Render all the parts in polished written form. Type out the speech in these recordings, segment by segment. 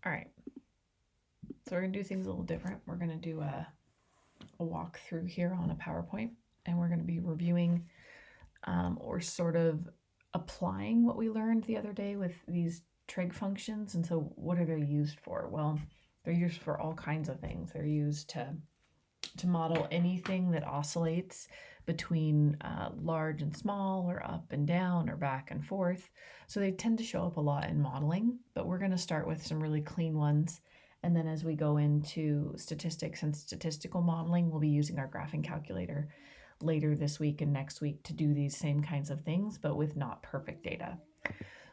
All right, so we're gonna do things a little different. We're gonna do a walk through here on a PowerPoint, and we're gonna be reviewing or sort of applying what we learned the other day with these trig functions. And so what are they used for? Well, they're used for all kinds of things. They're used to model anything that oscillates between large and small, or up and down, or back and forth. So they tend to show up a lot in modeling, but we're going to start with some really clean ones. And then as we go into statistics and statistical modeling, we'll be using our graphing calculator later this week and next week to do these same kinds of things, but with not perfect data.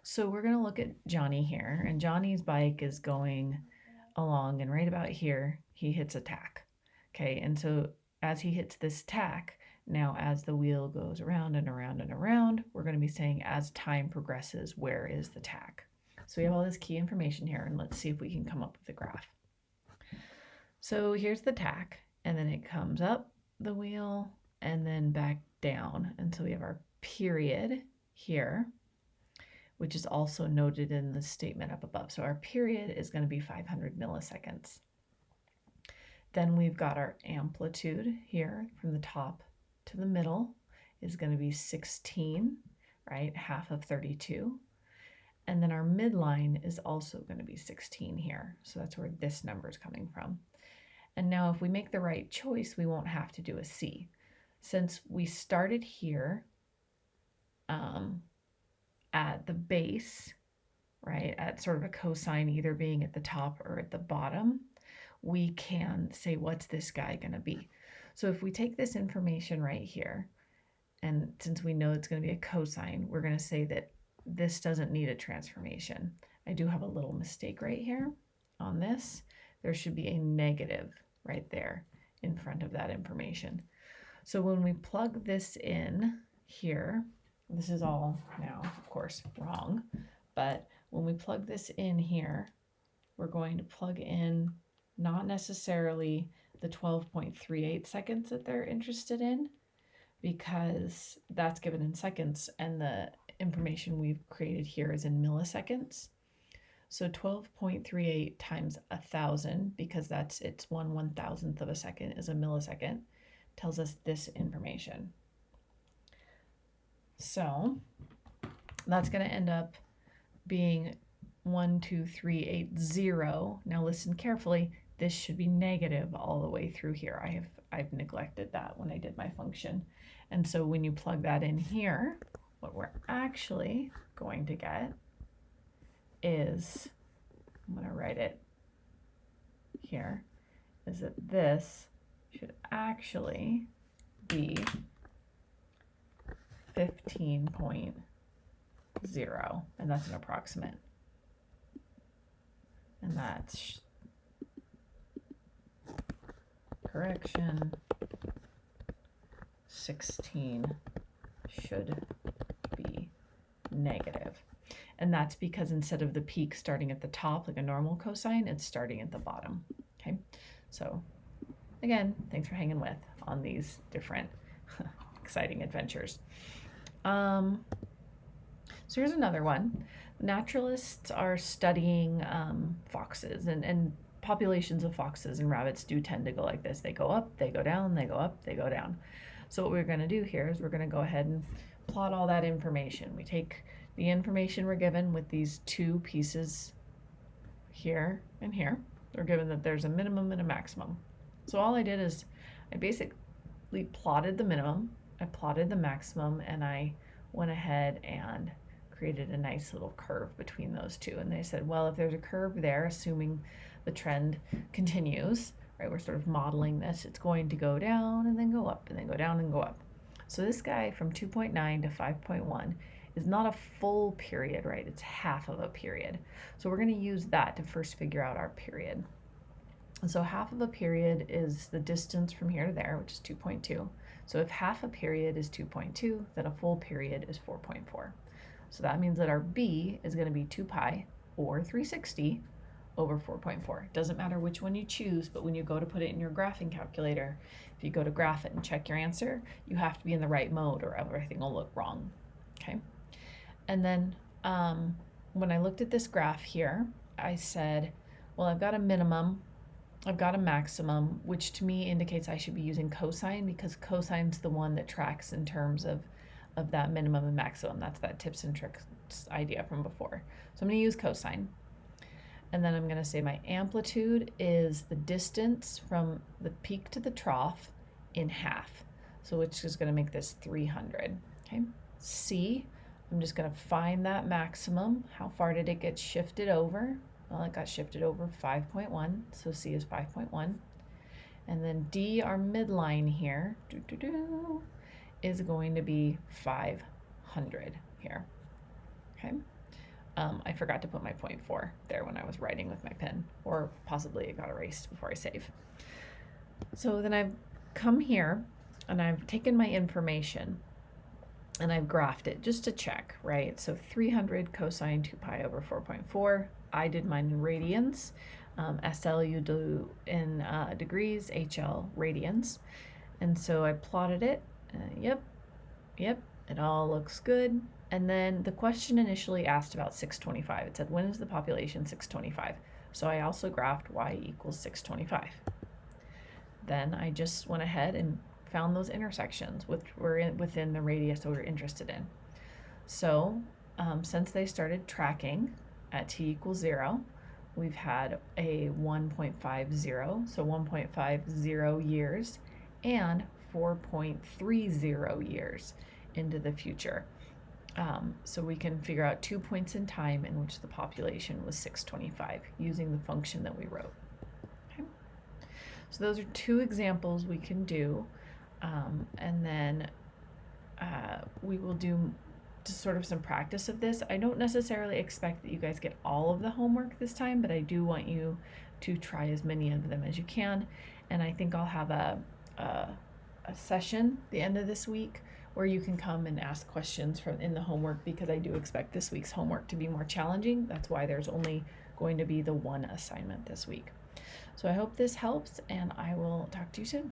So we're going to look at Johnny here, and Johnny's bike is going along, and right about here, he hits a tack. Okay, and so as he hits this tack, now as the wheel goes around and around and around, we're going to be saying as time progresses, where is the tack? So we have all this key information here, and let's see if we can come up with a graph. So here's the tack, and then it comes up the wheel and then back down. And so we have our period here, which is also noted in the statement up above. So our period is going to be 500 milliseconds. Then we've got our amplitude here from the top to the middle is going to be 16, right? Half of 32. And then our midline is also going to be 16 here. So that's where this number is coming from. And now if we make the right choice, we won't have to do a C. Since we started here at the base, right, at sort of a cosine either being at the top or at the bottom, we can say, what's this guy going to be? So if we take this information right here, and since we know it's going to be a cosine, we're going to say that this doesn't need a transformation. I do have a little mistake right here on this. There should be a negative right there in front of that information. So when we plug this in here, this is all now, of course, wrong, but when we plug this in here, we're going to plug in not necessarily the 12.38 seconds that they're interested in, because that's given in seconds and the information we've created here is in milliseconds. So 12.38 times 1,000, because that's its 1/1000th of a second is a millisecond, tells us this information. So that's going to end up being 12380. Now listen carefully. This should be negative all the way through here. I've neglected that when I did my function. And so when you plug that in here, what we're actually going to get is, I'm going to write it here, is that this should actually be 15.0, and that's an approximate. And that's correction, 16 should be negative. And that's because instead of the peak starting at the top like a normal cosine, it's starting at the bottom. Okay, so again, thanks for hanging with on these different exciting adventures. So here's another one. Naturalists are studying foxes, and populations of foxes and rabbits do tend to go like this. They go up, they go down, they go up, they go down. So what we're going to do here is we're going to go ahead and plot all that information. We take the information we're given with these two pieces here and here. We're given that there's a minimum and a maximum. So all I did is I basically plotted the minimum, I plotted the maximum, and I went ahead and created a nice little curve between those two. And they said, well, if there's a curve there, assuming the trend continues, right, we're sort of modeling this, it's going to go down and then go up and then go down and go up. So this guy from 2.9 to 5.1 is not a full period, right? It's half of a period. So we're going to use that to first figure out our period. And so half of a period is the distance from here to there, which is 2.2. So if half a period is 2.2, then a full period is 4.4. So that means that our B is going to be 2 pi, or 360, over 4.4. It doesn't matter which one you choose, but when you go to put it in your graphing calculator, if you go to graph it and check your answer, you have to be in the right mode or everything will look wrong. Okay. And then when I looked at this graph here, I said, Well, I've got a minimum, I've got a maximum, which to me indicates I should be using cosine because cosine's the one that tracks in terms of that minimum and maximum. That's that tips and tricks idea from before. So I'm going to use cosine. And then I'm going to say my amplitude is the distance from the peak to the trough in half. So which is going to make this 300. Okay. C, I'm just going to find that maximum. How far did it get shifted over? Well, it got shifted over 5.1, so C is 5.1. And then D, our midline here, is going to be 500 here. Okay. I forgot to put my 0.4 there when I was writing with my pen, or possibly it got erased before I save. So then I've come here and I've taken my information and I've graphed it just to check, right? So 300 cosine 2 pi over 4.4. I did mine in radians. SL you do in degrees, HL radians. And so I plotted it. Yep, it all looks good. And then the question initially asked about 625. It said, when is the population 625? So I also graphed y equals 625. Then I just went ahead and found those intersections which were within the radius that we were interested in. So since they started tracking at t equals 0, we've had a 1.50, so 1.50 years, and 4.30 years into the future. So we can figure out 2 points in time in which the population was 625 using the function that we wrote. Okay. So those are 2 examples we can do, and then we will do just sort of some practice of this. I don't necessarily expect that you guys get all of the homework this time, but I do want you to try as many of them as you can. And I think I'll have a session the end of this week where you can come and ask questions from in the homework, because I do expect this week's homework to be more challenging. That's why there's only going to be the 1 assignment this week. So I hope this helps, and I will talk to you soon.